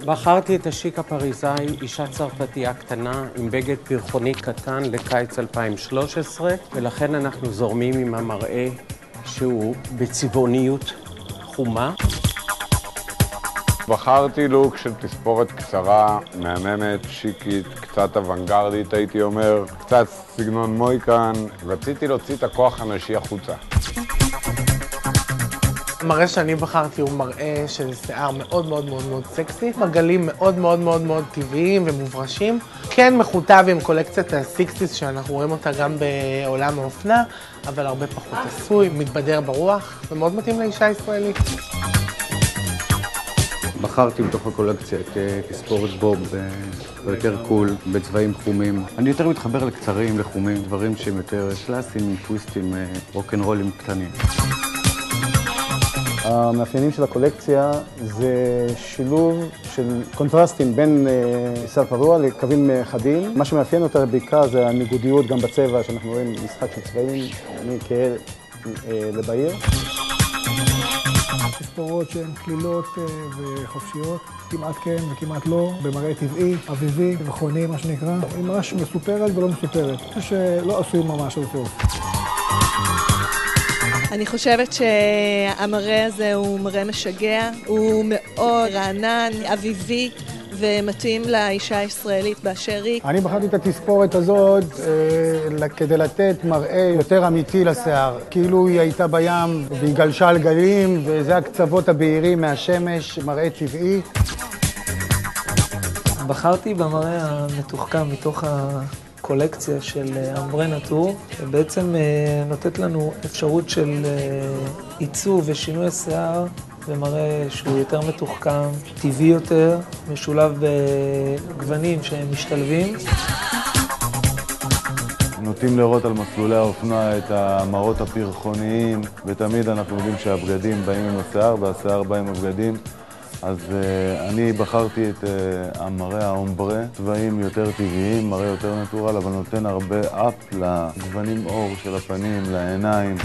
בחרתי את השיק הפריזאי, אישה צרפתייה קטנה עם בגד פרחוני קטן לקיץ 2013, ולכן אנחנו זורמים עם המראה שהוא בצבעוניות חומה. בחרתי לוק של תספורת קצרה, מהממת, שיקית, קצת אוונגרדית הייתי אומר, קצת סגנון מויקן. רציתי להוציא את הכוח הנשי החוצה. המראה שאני בחרתי הוא מראה של שיער מאוד סקסי, מגלים מאוד טבעיים ומוברשים. כן מכותב עם קולקציית ה-60s שאנחנו רואים אותה גם בעולם האופנה, אבל הרבה פחות עשוי, מתבדר ברוח ומאוד מתאים לאישה ישראלית. בחרתי בתוך הקולקציה את תספורת בוב, יותר קול, בצבעים חומים. אני יותר מתחבר לקצרים, לחומים, דברים שהם יותר קלאסיים, טוויסטים, רוק'נ'רולים קטנים. המאפיינים של הקולקציה זה שילוב של קונטרסטים בין שיער פרוע לקווים חדים. מה שמאפיין אותה בעיקר זה הניגודיות גם בצבע, שאנחנו רואים משחק של צבעים מכהה לבהיר. תספורות שהן כלילות וחופשיות, כמעט כן וכמעט לא, במראה טבעי, אביבי, מכוני מה שנקרא. היא ממש מסופרת ולא מסופרת, שלא עשוי ממש על סוף. אני חושבת שהמראה הזה הוא מראה משגע, הוא מאוד רענן, אביבי ומתאים לאישה הישראלית באשר היא. אני בחרתי את התספורת הזאת כדי לתת מראה יותר אמיתי לשיער. כאילו היא הייתה בים והיא גלשה על גלים, וזה הקצוות הבהירים מהשמש, מראה טבעי. בחרתי במראה המתוחכם מתוך קולקציה של אמברה נטור, שבעצם נותנת לנו אפשרות של עיצוב ושינוי השיער, ומראה שהוא יותר מתוחכם, טבעי יותר, משולב בגוונים שהם משתלבים. נוטים לראות על מסלולי האופנה את המראות הפרחוניים, ותמיד אנחנו יודעים שהבגדים באים עם השיער והשיער בא עם הבגדים. אז אני בחרתי את המראה האומברה, צבעים יותר טבעיים, מראה יותר נטורל, אבל נותן הרבה אפ לגוונים אור של הפנים, לעיניים.